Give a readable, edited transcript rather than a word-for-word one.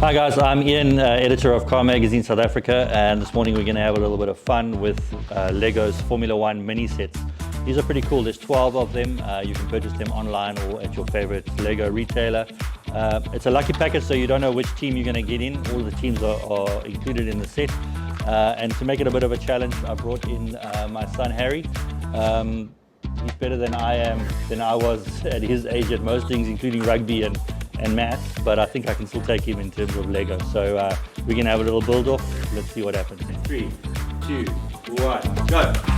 Hi guys, I'm Ian, editor of Car Magazine South Africa, and this morning we're going to have a little bit of fun with Lego's Formula One mini sets. These are pretty cool. There's 12 of them. You can purchase them online or at your favorite Lego retailer. It's a lucky package, so you don't know which team you're going to get in. All the teams are included in the set. And to make it a bit of a challenge, I brought in my son Harry. He's better than I was at his age at most things, including rugby and maths, but I think I can still take him in terms of Lego. So we're going to have a little build off. Let's see what happens. 3, 2, 1, go!